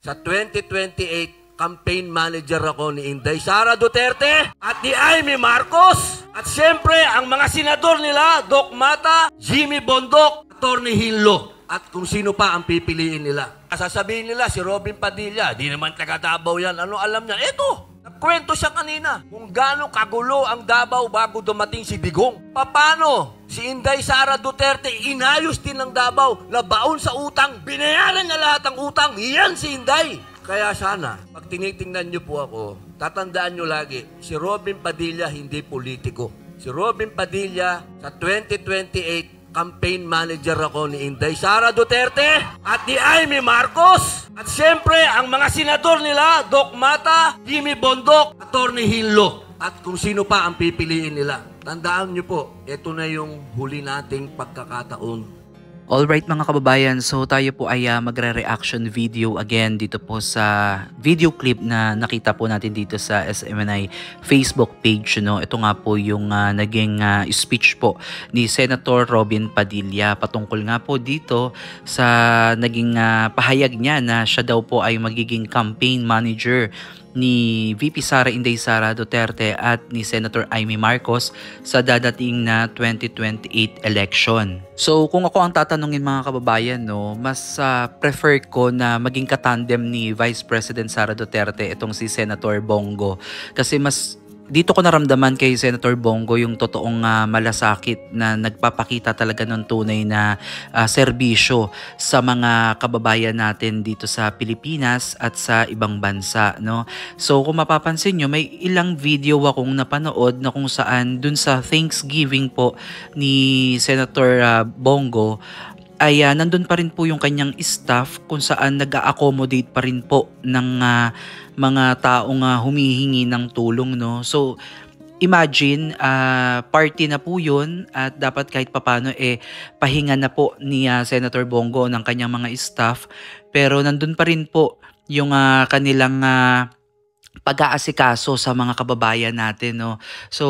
Sa 2028, campaign manager ako ni Inday Sara Duterte at ni Amy Marcos. At siyempre, ang mga senador nila, Doc Mata, Jimmy Bondoc, Atty. Hinlo. At kung sino pa ang pipiliin nila. Sasabihin nila, si Robin Padilla, di naman taga Davao yan. Ano alam niya? Eto! Kwento siya kanina kung gaano kagulo ang Davao bago dumating si Digong. Paano si Inday Sara Duterte inayos din ng Davao na baon sa utang, binayaran niya lahat ng utang. Yan si Inday. Kaya sana, pag tinitingnan niyo po ako, tatandaan niyo lagi, si Robin Padilla hindi politiko. Si Robin Padilla sa 2028, campaign manager ako ni Inday Sara Duterte at ni Amy Marcos. At siyempre, ang mga senador nila, Doc Mata, Jimmy Bondoc, Atty. Hinlo. At kung sino pa ang pipiliin nila. Tandaan niyo po, ito na yung huli nating pagkakataon. Alright mga kababayan, so tayo po ay magre-reaction video again dito po sa video clip na nakita po natin dito sa SMNI Facebook page. No? Ito nga po yung naging speech po ni Senator Robin Padilla patungkol nga po dito sa naging pahayag niya na siya daw po ay magiging campaign manager ni VP Sara Inday Sara Duterte at ni Senator Amy Marcos sa dadating na 2028 election. So kung ako ang tatanungin mga kababayan, no, mas prefer ko na maging katandem ni Vice President Sara Duterte itong si Senator Bongo kasi mas dito ko naramdaman kay Senator Bongo yung totoong malasakit na nagpapakita talaga ng tunay na serbisyo sa mga kababayan natin dito sa Pilipinas at sa ibang bansa. No? So kung mapapansin nyo, may ilang video akong napanood na kung saan dun sa Thanksgiving po ni Senator Bongo ay nandun pa rin po yung kanyang staff kung saan nag-accommodate pa rin po ng mga taong humihingi ng tulong. No? So imagine, party na po yun at dapat kahit papano pahinga na po ni Senator Bongo ng kanyang mga staff pero nandun pa rin po yung kanilang pag-aasikaso sa mga kababayan natin. No? So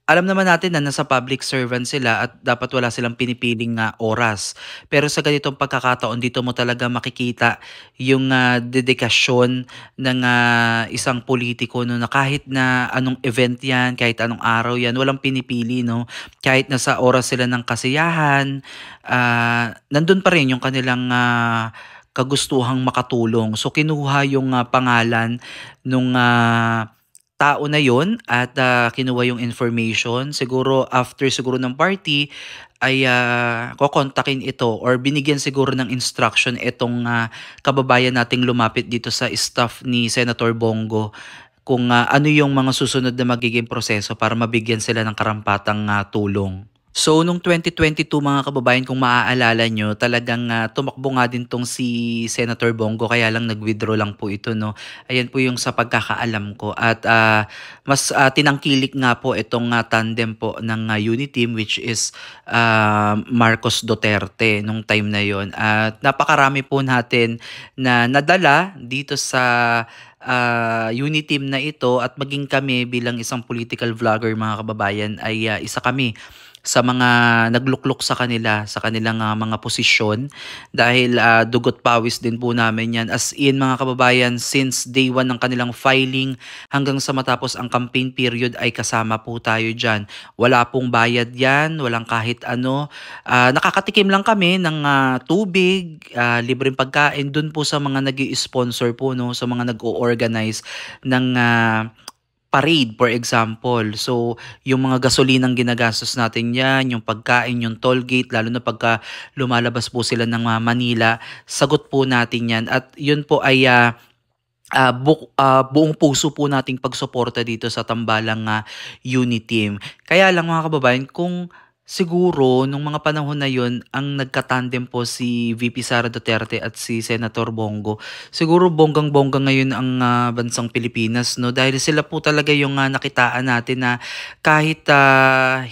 alam naman natin na nasa public servant sila at dapat wala silang pinipiling oras. Pero sa ganitong pagkakataon, dito mo talaga makikita yung dedikasyon ng isang politiko, no, na kahit na anong event yan, kahit anong araw yan, walang pinipili. No? Kahit nasa oras sila ng kasiyahan, nandun pa rin yung kanilang kagustuhang makatulong. So kinuha yung pangalan nung tao na yon at kinuha yung information. Siguro after siguro ng party ay kokontakin ito or binigyan siguro ng instruction itong kababayan nating lumapit dito sa staff ni Senator Bongo kung ano yung mga susunod na magiging proseso para mabigyan sila ng karampatang tulong. So, nung 2022 mga kababayan, kung maaalala nyo, talagang tumakbo nga din tong si Senator Bongo, kaya lang nag-withdraw lang po ito, no? Ayan po yung sa pagkakaalam ko. At mas tinangkilik nga po itong tandem po ng Uniteam, which is Marcos Duterte nung time na yon. At napakarami po natin na nadala dito sa Uniteam na ito at maging kami bilang isang political vlogger mga kababayan ay isa kami sa mga nagluklok sa kanila, sa kanilang mga posisyon dahil dugot pawis din po namin yan. As in mga kababayan, since day 1 ng kanilang filing hanggang sa matapos ang campaign period ay kasama po tayo dyan. Wala pong bayad yan, walang kahit ano. Nakakatikim lang kami ng tubig, libreng pagkain dun po sa mga nag-i-sponsor po, no, sa mga nag-o-organize ng parade, for example. So, yung mga gasolinang ginagastos natin yan, yung pagkain, yung toll gate, lalo na pagka lumalabas po sila ng Manila, sagot po natin yan. At yun po ay buong puso po nating pagsuporta dito sa tambalang Uniteam. Kaya lang mga kababayan, kung siguro nung mga panahon na yun ang nagkatandem po si VP Sara Duterte at si Senator Bongo, siguro bonggang-bongga ngayon ang bansang Pilipinas, no, dahil sila po talaga yung nakitaan natin na kahit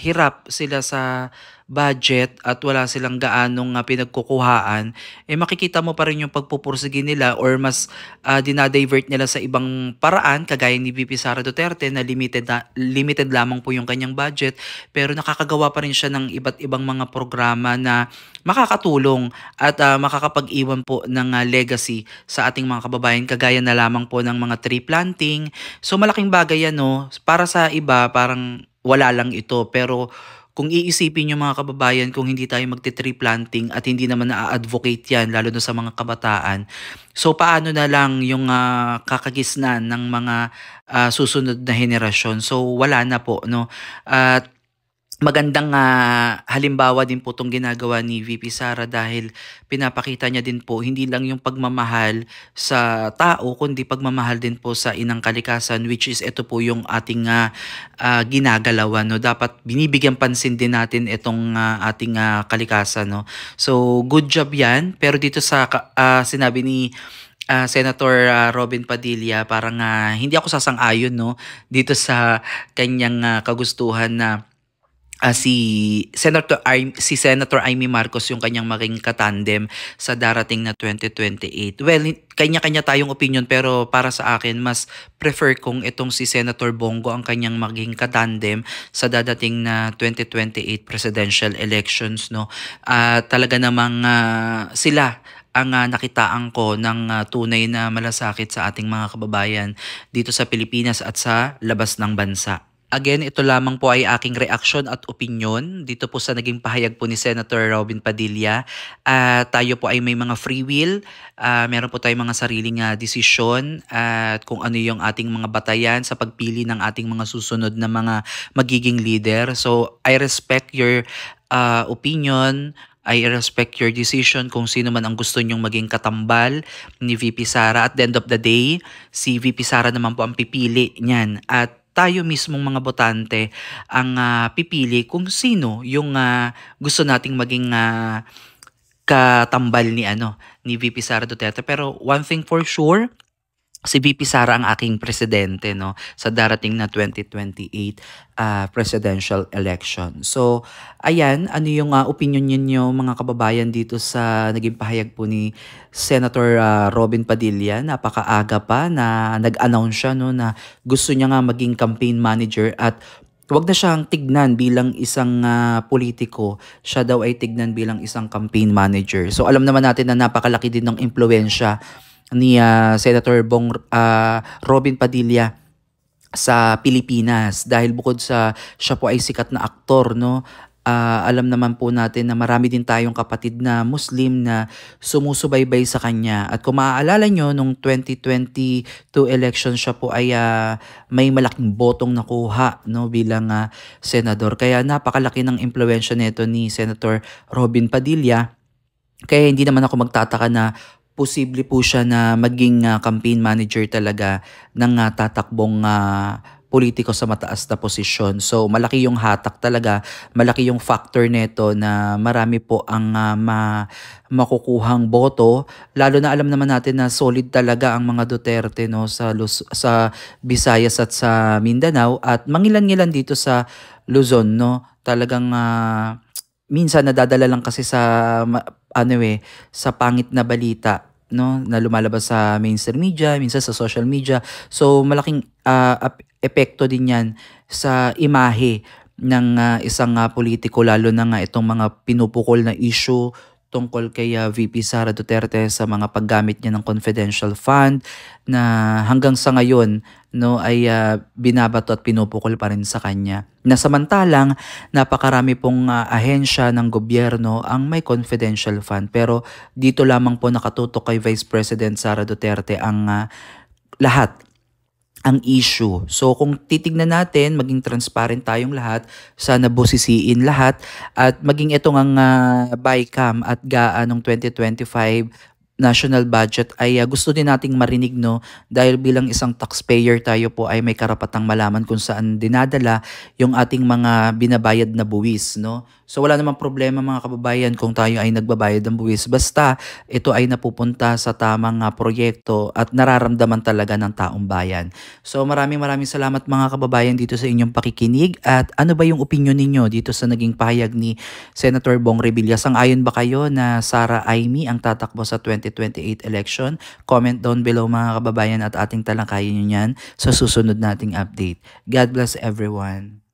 hirap sila sa budget at wala silang gaanong pinagkukuhaan, makikita mo pa rin yung pagpupursige nila or mas dinadivert nila sa ibang paraan kagaya ni VP Sara Duterte na limited lamang po yung kanyang budget pero nakakagawa pa rin siya ng iba't ibang mga programa na makakatulong at makakapag-iwan po ng legacy sa ating mga kababayan kagaya na lamang po ng mga tree planting. So malaking bagay yan, no? Para sa iba parang wala lang ito pero kung iisipin yung mga kababayan kung hindi tayo magte-tree planting at hindi naman na-advocate yan lalo na sa mga kabataan. So paano na lang yung kakagisnan ng mga susunod na henerasyon? So wala na po, no? At magandang halimbawa din po itong ginagawa ni VP Sara dahil pinapakita niya din po hindi lang yung pagmamahal sa tao kundi pagmamahal din po sa inang kalikasan, which is ito po yung ating ginagalawan, no? Dapat binibigyan pansin din natin itong ating kalikasan, no? So good job yan, pero dito sa sinabi ni Senator Robin Padilla, parang hindi ako sasang-ayon, no, dito sa kanyang kagustuhan na si Senator Amy Marcos yung kanyang maging katandem sa darating na 2028. Well, kanya-kanya tayong opinion pero para sa akin mas prefer kong itong si Senator Bongo ang kanyang maging katandem sa dadating na 2028 presidential elections, no. Talaga namang sila ang nakitaan ko ng tunay na malasakit sa ating mga kababayan dito sa Pilipinas at sa labas ng bansa. Again, ito lamang po ay aking reaksyon at opinion dito po sa naging pahayag po ni Senator Robin Padilla. Tayo po ay may mga free will, meron po tayong mga sariling desisyon at kung ano yung ating mga batayan sa pagpili ng ating mga susunod na mga magiging leader. So, I respect your opinion. I respect your decision kung sino man ang gusto nyong maging katambal ni VP Sara. At the end of the day, si VP Sara naman po ang pipili niyan. At tayo mismong mga botante ang pipili kung sino yung gusto nating maging katambal ni VP Sara Duterte. Pero one thing for sure, si VP Sara ang aking presidente, no, sa darating na 2028 presidential election. So, ayan, ano yung opinion niyo mga kababayan dito sa naging pahayag po ni Senator Robin Padilla? Napakaaga pa na nag-announce siya, no, na gusto niya nga maging campaign manager at huwag na siyang tignan bilang isang politiko, siya daw ay tignan bilang isang campaign manager. So, alam naman natin na napakalaki din ng impluwensya ni Senator Robin Padilla sa Pilipinas dahil bukod sa siya po ay sikat na aktor, no, alam naman po natin na marami din tayong kapatid na Muslim na sumusubaybay sa kanya at kung maaalala nyo nung 2022 election siya po ay may malaking botong nakuha, no, bilang senador, kaya napakalaki ng impluwensya nito ni Senator Robin Padilla. Kaya hindi naman ako magtataka na posible po siya na maging campaign manager talaga ng tatakbong politiko sa mataas na posisyon. So malaki yung hatak talaga, malaki yung factor nito na marami po ang makukuhang boto, lalo na alam naman natin na solid talaga ang mga Duterte, no, sa Visayas at sa Mindanao at mangilan-ngilan dito sa Luzon, no. Talagang minsan nadadala lang kasi sa sa pangit na balita, no, na lumalabas sa mainstream media, minsan sa social media. So malaking epekto din 'yan sa imahe ng isang politiko, lalo na nga itong mga pinupukol na issue tungkol kay VP Sara Duterte sa mga paggamit niya ng confidential fund na hanggang sa ngayon, no, ay binabato at pinupukol pa rin sa kanya. Na samantalang napakarami pong ahensya ng gobyerno ang may confidential fund, pero dito lamang po nakatutok kay Vice President Sara Duterte ang lahat ang issue. So kung titignan natin, maging transparent tayong lahat, sana busisiin lahat at maging itong ang BICAM at GAA ng 2025 national budget ay gusto din nating marinig, no, dahil bilang isang taxpayer tayo po ay may karapatang malaman kung saan dinadala yung ating mga binabayad na buwis, no. So wala namang problema mga kababayan kung tayo ay nagbabayad ng buwis. Basta ito ay napupunta sa tamang proyekto at nararamdaman talaga ng taong bayan. So maraming salamat mga kababayan dito sa inyong pakikinig. At ano ba yung opinion ninyo dito sa naging pahayag ni Senator Bong Revilla? Sang-ayon ba kayo na Sara Aimee ang tatakbo sa 2028 election? Comment down below mga kababayan at ating talakayin nyo yan sa susunod nating update. God bless everyone.